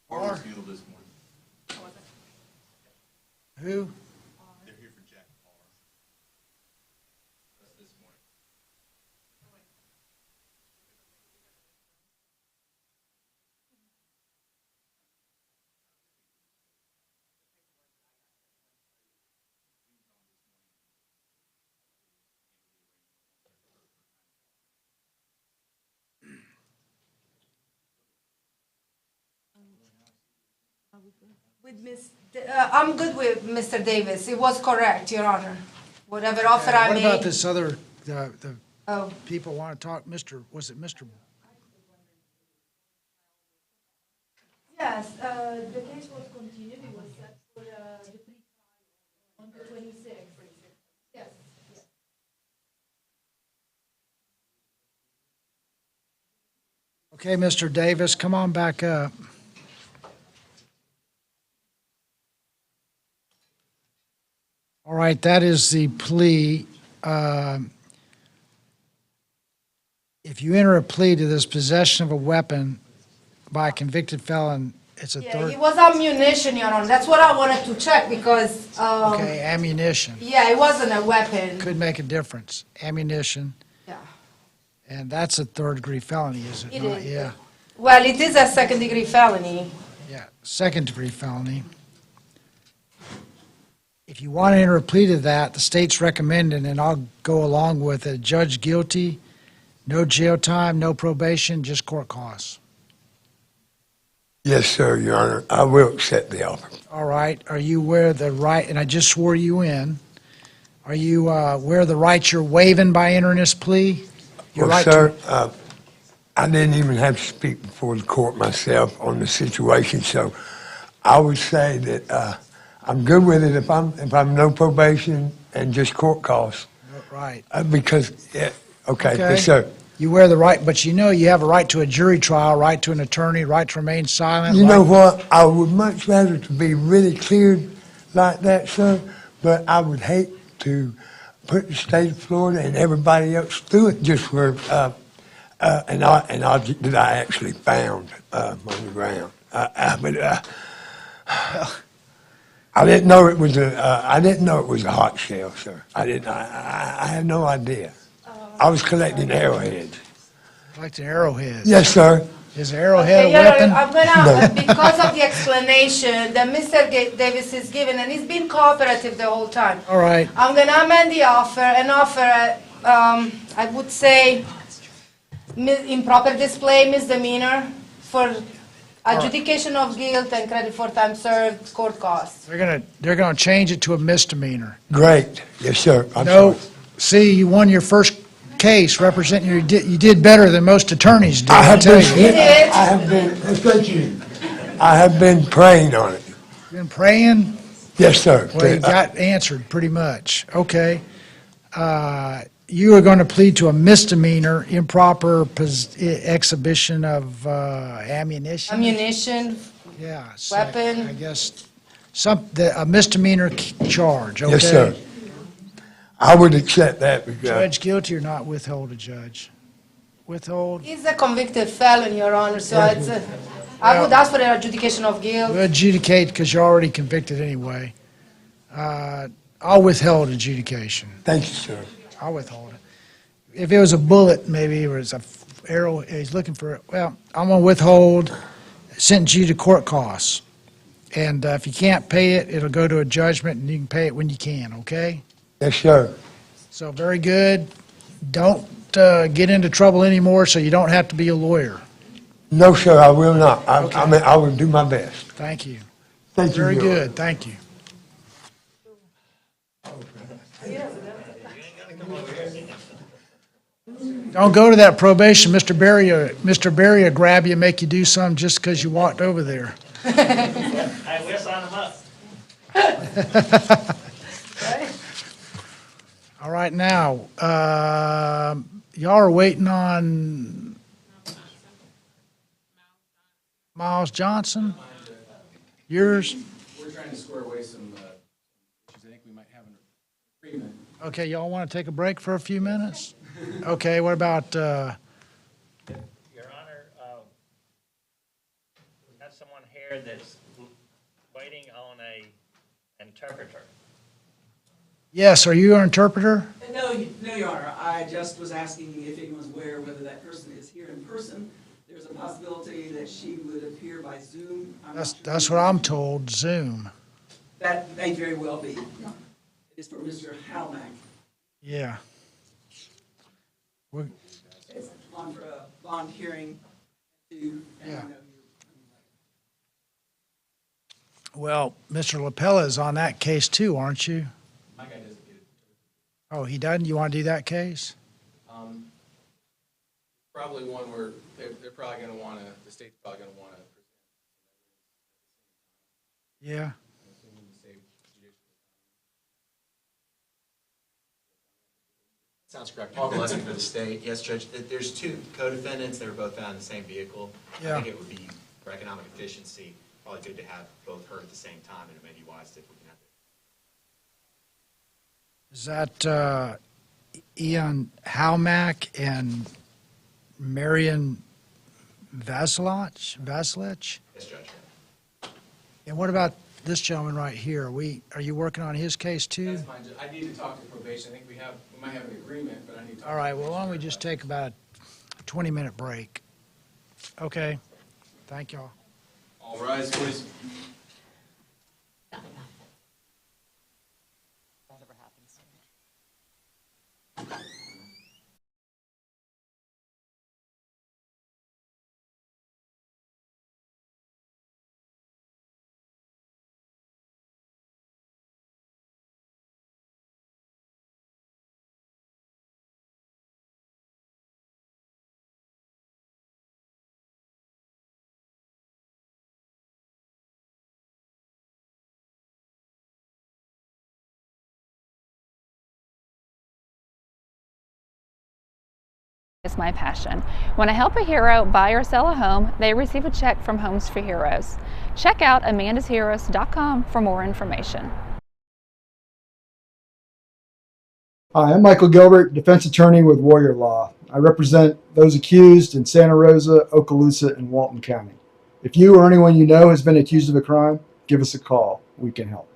Or- Who? They're here for Jack Parr. That's this morning. I'm good with Mr. Davis. It was correct, Your Honor. Whatever offer I What made. about this other, the Oh. people want to talk, was it Mr.? Yes, the case was continued. It was set for the pre-trial on the 26th. Yes. Okay, Mr. Davis, come on back up. All right, that is the plea. If you enter a plea to this possession of a weapon by a convicted felon, it's a Yeah, third. it was ammunition, Your Honor. That's what I wanted to check because, Okay, ammunition. yeah, it wasn't a weapon. Could make a difference. Ammunition. Yeah. And that's a third-degree felony, is it It not? is. Yeah, Well, it is a second-degree felony. yeah, second-degree felony. If you want to enter a plea to that, the state's recommending, and I'll go along with it, judge guilty, no jail time, no probation, just court costs. Yes, sir, Your Honor. I will accept the offer. All right, are you aware of the right, and I just swore you in, are you aware of the rights you're waiving by entering this plea? Your Well, right sir, to- I didn't even have to speak before the court myself on the situation, so I would say that I'm good with it if I'm no probation and just court costs. Right. Because, okay, yes, sir. You wear the right, but you know you have a right to a jury trial, right to an attorney, right to remain silent. You know right- what? I would much rather to be really cleared like that, sir, but I would hate to put the state of Florida and everybody else through it just for an object that I actually found on the ground. I didn't know it was a hot shell, sir. I had no idea. I was collecting arrowheads. Collecting arrowheads. Yes, sir. Is an arrowhead Okay, a Your weapon? Honor, I'm gonna, because of the explanation that Mr. Davis is giving, and he's been cooperative the whole time. All right. I'm gonna amend the offer and offer, I would say, improper display, misdemeanor, for adjudication of guilt and credit for time served, court costs. They're gonna change it to a misdemeanor. Great. Yes, sir. I'm No, sorry. see, you won your first case, representing you did better than most attorneys do, I I have tell been, you. I have been, thank you. I have been praying on it. Been praying? Yes, sir. Well, you got answered pretty much. Okay. You are going to plead to a misdemeanor, improper exhibition of ammunition? Ammunition, Yeah. so weapon. I guess a misdemeanor charge, okay? Yes, sir. I would accept that because Judge, guilty or not withhold a judge? Withhold? He's a convicted felon, Your Honor, so it's, I would ask for an adjudication of guilt. We'll adjudicate because you're already convicted anyway. I'll withhold adjudication. thank you, sir. I'll withhold it. If it was a bullet, maybe, or it's a arrow, he's looking for it. Well, I'm going to withhold, sentence you to court costs. And if you can't pay it, it'll go to a judgment, and you can pay it when you can, okay? Yes, sir. So, very good. Don't get into trouble anymore, so you don't have to be a lawyer. No, sir, I will not. Okay. I mean, I will do my best. Thank you. Thank you, Very Your Honor. good, thank you. Don't go to that probation. Mr. Berry will grab you and make you do something just because you walked over there. Hey, we'll sign them up. All right, now, y'all are waiting on Miles Johnson? Yours? We're trying to square away some issues. I think we might have an agreement. Okay, y'all want to take a break for a few minutes? Okay, what about, Your Honor, we have someone here that's waiting on a interpreter. yes, are you our interpreter? No, Your Honor. I just was asking if anyone's aware whether that person is here in person. There's a possibility that she would appear by Zoom. That's what I'm told, Zoom. That may very well be. It is for Mr. Halmack. Yeah. It's on for a bond hearing. Yeah. Well, Mr. LaPella is on that case too, aren't you? My guy doesn't get it. Oh, he doesn't? You want to do that case? Probably one where they're probably going to want to, the state's probably going to want to. Yeah. Sounds correct. Paul Gillespie for the state. Yes, Judge, there's two co-defendants that were both found in the same vehicle. Yeah. I think it would be, for economic efficiency, probably good to have both heard at the same time, and it may be wise if we can have it. Is that Ian Halmack and Marion Vasilich? Yes, Judge. And what about this gentleman right here? Are you working on his case too? That's fine. I need to talk to probation. I think we might have an agreement, but I need to talk. All right, well, why don't we just take about a 20-minute break? Okay, thank y'all. All rise, please. Is my passion. When I help a hero buy or sell a home, they receive a check from Homes for Heroes. Check out amandasheroes.com for more information. Hi, I'm Michael Gilbert, defense attorney with Warrior Law. I represent those accused in Santa Rosa, Okaloosa, and Walton County. If you or anyone you know has been accused of a crime, give us a call. We can help.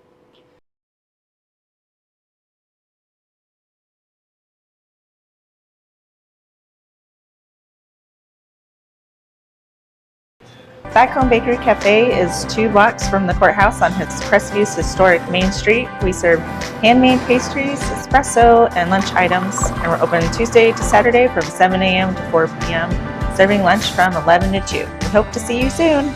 Backroom Bakery Cafe is 2 blocks from the courthouse on Crestview historic Main Street. We serve handmade pastries, espresso, and lunch items, and we're open Tuesday to Saturday from 7 a.m. to 4 p.m., serving lunch from 11 to 2. We hope to see you soon.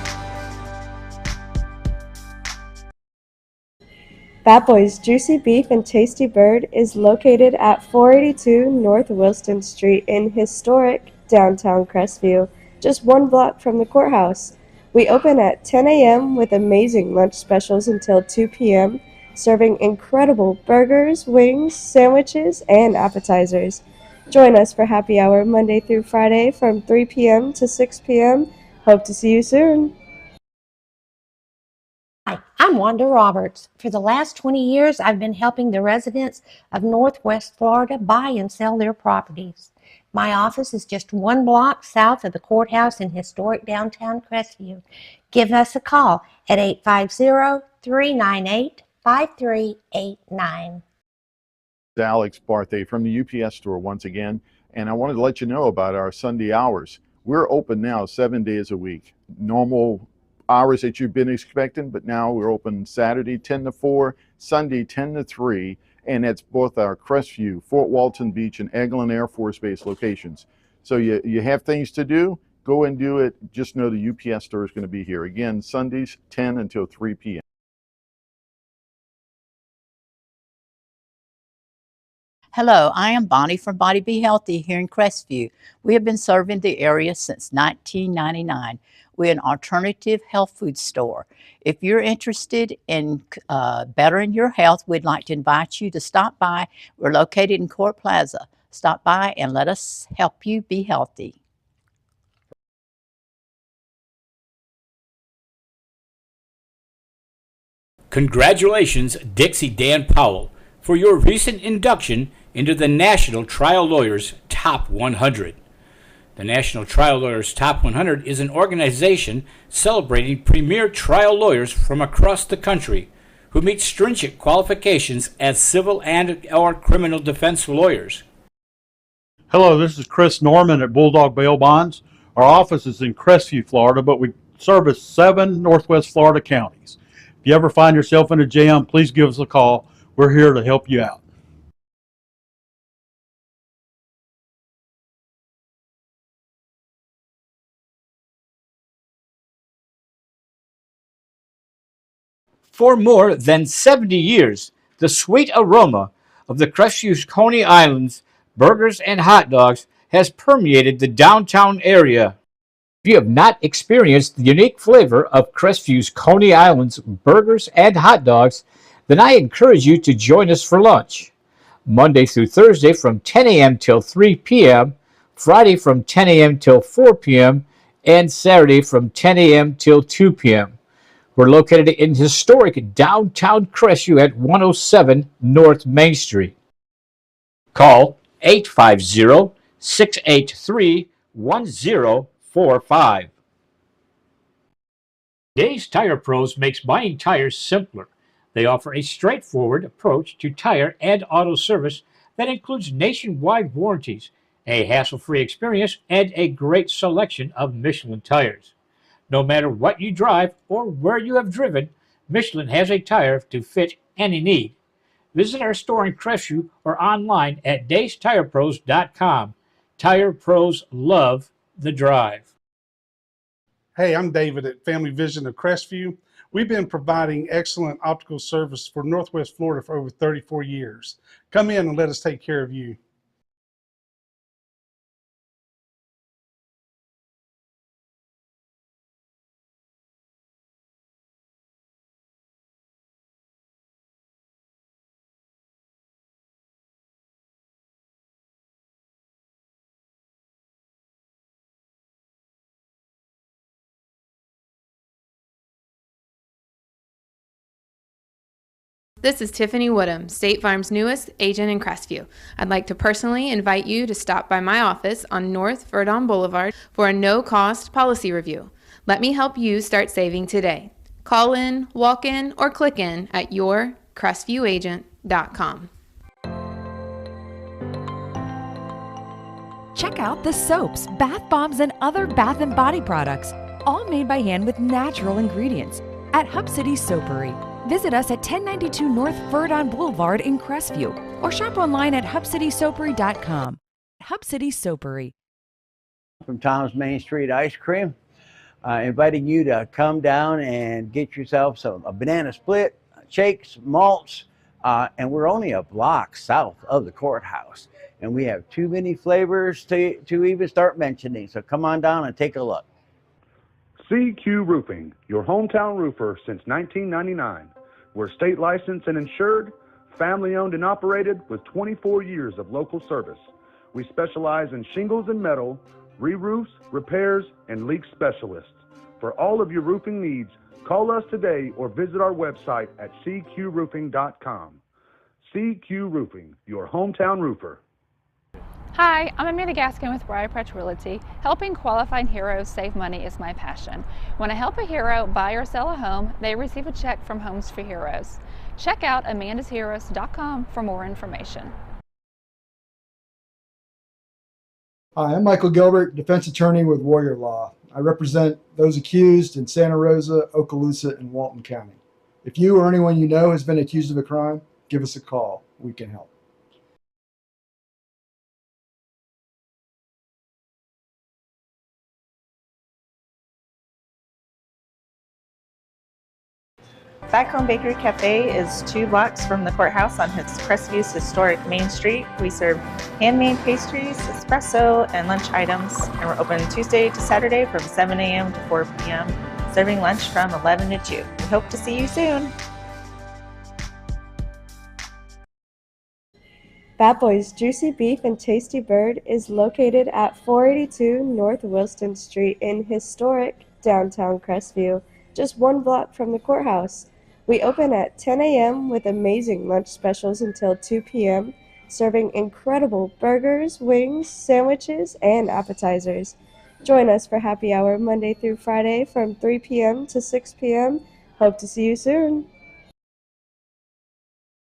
Bad Boy's Juicy Beef and Tasty Bird is located at 482 North Wilston Street in historic downtown Crestview, just 1 block from the courthouse. We open at 10 a.m. with amazing lunch specials until 2 p.m., serving incredible burgers, wings, sandwiches, and appetizers. Join us for happy hour Monday through Friday from 3 p.m. to 6 p.m. Hope to see you soon. Hi, I'm Wanda Roberts. For the last 20 years, I've been helping the residents of Northwest Florida buy and sell their properties. My office is just 1 block south of the courthouse in historic downtown Crestview. Give us a call at 850-398-5389. Alex Barthay from the UPS store once again, and I wanted to let you know about our Sunday hours. We're open now 7 days a week. Normal hours that you've been expecting, but now we're open Saturday 10 to 4, Sunday 10 to 3, and it's both our Crestview, Fort Walton Beach, and Eglin Air Force Base locations. So you have things to do, go and do it. Just know the UPS store is going to be here. Again, Sundays 10 until 3 p.m. Hello, I am Bonnie from Body Be Healthy here in Crestview. We have been serving the area since 1999. We're an alternative health food store. If you're interested in bettering your health, we'd like to invite you to stop by. We're located in Court Plaza. Stop by and let us help you be healthy. Congratulations, Dixie Dan Powell, for your recent induction into the National Trial Lawyers Top 100. The National Trial Lawyers Top 100 is an organization celebrating premier trial lawyers from across the country who meet stringent qualifications as civil and/or criminal defense lawyers. Hello, this is Chris Norman at Bulldog Bail Bonds. Our office is in Crestview, Florida, but we service 7 Northwest Florida counties. If you ever find yourself in a jam, please give us a call. We're here to help you out. For more than 70 years, the sweet aroma of the Crestview Coney Islands burgers and hot dogs has permeated the downtown area. If you have not experienced the unique flavor of Crestview's Coney Islands burgers and hot dogs, then I encourage you to join us for lunch. Monday through Thursday from 10 a.m. till 3 p.m., Friday from 10 a.m. till 4 p.m., and Saturday from 10 a.m. till 2 p.m. We're located in historic downtown Crestview at 107 North Main Street. Call 850-683-1045. Days Tire Pros makes buying tires simpler. They offer a straightforward approach to tire and auto service that includes nationwide warranties, a hassle-free experience, and a great selection of Michelin tires. No matter what you drive or where you have driven, Michelin has a tire to fit any need. Visit our store in Crestview or online at daystirepros.com. Tire Pros love the drive. Hey, I'm David at Family Vision of Crestview. We've been providing excellent optical service for Northwest Florida for over 34 years. Come in and let us take care of you. This is Tiffany Woodham, State Farm's newest agent in Crestview. I'd like to personally invite you to stop by my office on North Verdon Boulevard for a no-cost policy review. Let me help you start saving today. Call in, walk in, or click in at yourcrestview.agent.com. Check out the soaps, bath bombs, and other bath and body products, all made by hand with natural ingredients at Hub City Soapery. Visit us at 1092 North Verdon Boulevard in Crestview or shop online at hubcitysoapery.com. Hub City Soapery. From Tom's Main Street Ice Cream, inviting you to come down and get yourself a banana split, shakes, malts, and we're only a block south of the courthouse. And we have too many flavors to even start mentioning. So come on down and take a look. CQ Roofing, your hometown roofer since 1999. We're state licensed and insured, family owned and operated with 24 years of local service. We specialize in shingles and metal, re-roofs, repairs, and leak specialists. For all of your roofing needs, call us today or visit our website at cqroofing.com. CQ Roofing, your hometown roofer. Hi, I'm Amanda Gaskin with Briarpatch Realty. Helping qualifying heroes save money is my passion. When I help a hero buy or sell a home, they receive a check from Homes for Heroes. Check out amandasheroes.com for more information. Hi, I'm Michael Gilbert, defense attorney with Warrior Law. I represent those accused in Santa Rosa, Okaloosa, and Walton County. If you or anyone you know has been accused of a crime, give us a call. We can help. Back Home Bakery Cafe is 2 blocks from the courthouse on Crestview historic Main Street. We serve handmade pastries, espresso, and lunch items, and we're open Tuesday to Saturday from 7 a.m. to 4 p.m., serving lunch from 11 to 2. We hope to see you soon. Bad Boy's Juicy Beef and Tasty Bird is located at 482 North Wilston Street in historic downtown Crestview, just 1 block from the courthouse. We open at 10 a.m. with amazing lunch specials until 2 p.m., serving incredible burgers, wings, sandwiches, and appetizers. Join us for happy hour Monday through Friday from 3 p.m. to 6 p.m. Hope to see you soon.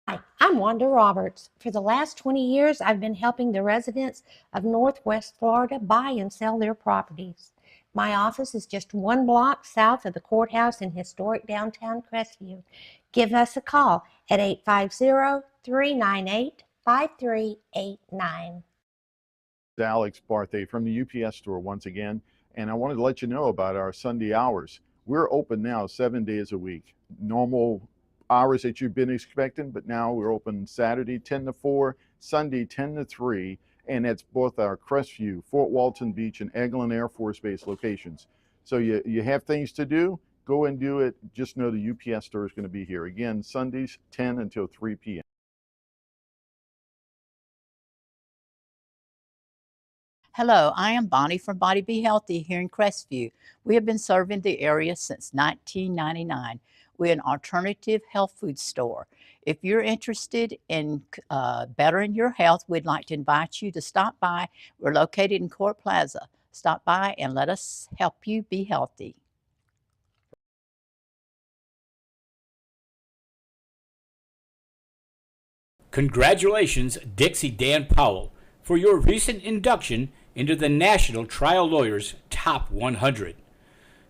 Hi, I'm Wanda Roberts. For the last 20 years, I've been helping the residents of Northwest Florida buy and sell their properties. My office is just 1 block south of the courthouse in historic downtown Crestview. Give us a call at 850-398-5389. Alex Barthay from the UPS store once again, and I wanted to let you know about our Sunday hours. We're open now 7 days a week. Normal hours that you've been expecting, but now we're open Saturday 10 to 4, Sunday 10 to 3, and it's both our Crestview, Fort Walton Beach, and Eglin Air Force Base locations. So you have things to do, go and do it. Just know the UPS store is going to be here. Again, Sundays 10 until 3 p.m. Hello, I am Bonnie from Body Be Healthy here in Crestview. We have been serving the area since 1999. We're an alternative health food store. If you're interested in bettering your health, we'd like to invite you to stop by. We're located in Court Plaza. Stop by and let us help you be healthy. Congratulations, Dixie Dan Powell, for your recent induction into the National Trial Lawyers Top 100.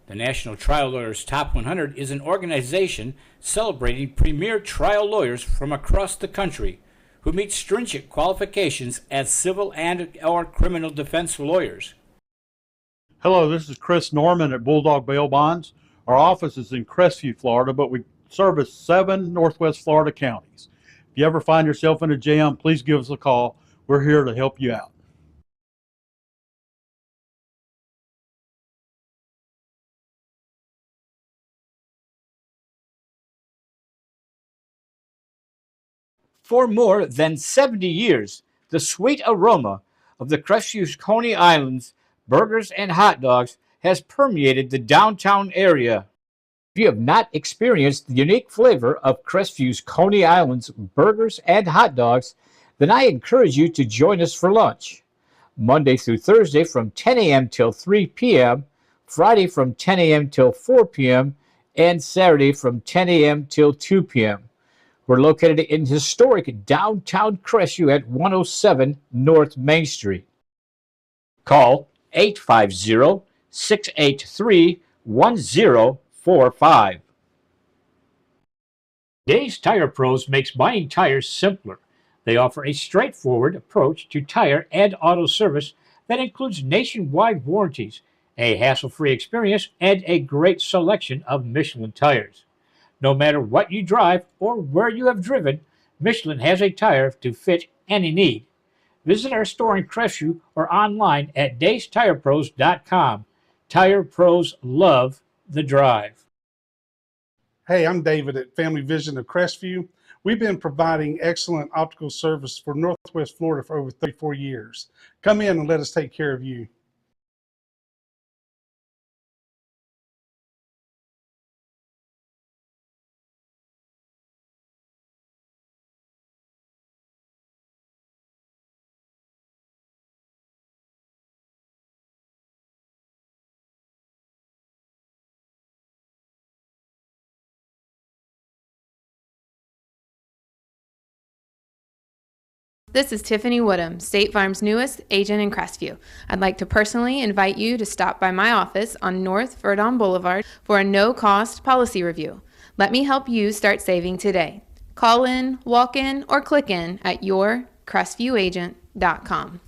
The National Trial Lawyers Top 100 is an organization celebrating premier trial lawyers from across the country who meet stringent qualifications as civil and/or criminal defense lawyers. Hello, this is Chris Norman at Bulldog Bail Bonds. Our office is in Crestview, Florida, but we service 7 Northwest Florida counties. If you ever find yourself in a jam, please give us a call. We're here to help you out. For more than 70 years, the sweet aroma of the Crestview Coney Islands burgers and hot dogs has permeated the downtown area. If you have not experienced the unique flavor of Crestview's Coney Islands burgers and hot dogs, then I encourage you to join us for lunch. Monday through Thursday from 10 a.m. till 3 p.m., Friday from 10 a.m. till 4 p.m., and Saturday from 10 a.m. till 2 p.m. We're located in historic downtown Crestview at 107 North Main Street. Call 850-683-1045. Dave's Tire Pros makes buying tires simpler. They offer a straightforward approach to tire and auto service that includes nationwide warranties, a hassle-free experience, and a great selection of Michelin tires. No matter what you drive or where you have driven, Michelin has a tire to fit any need. Visit our store in Crestview or online at DaceTirePros.com. Tire Pros love the drive. Hey, I'm David at Family Vision of Crestview. We've been providing excellent optical service for Northwest Florida for over 34 years. Come in and let us take care of you. This is Tiffany Woodham, State Farm's newest agent in Crestview. I'd like to personally invite you to stop by my office on North Verdon Boulevard for a no-cost policy review. Let me help you start saving today. Call in, walk in, or click in at yourcrestviewagent.com.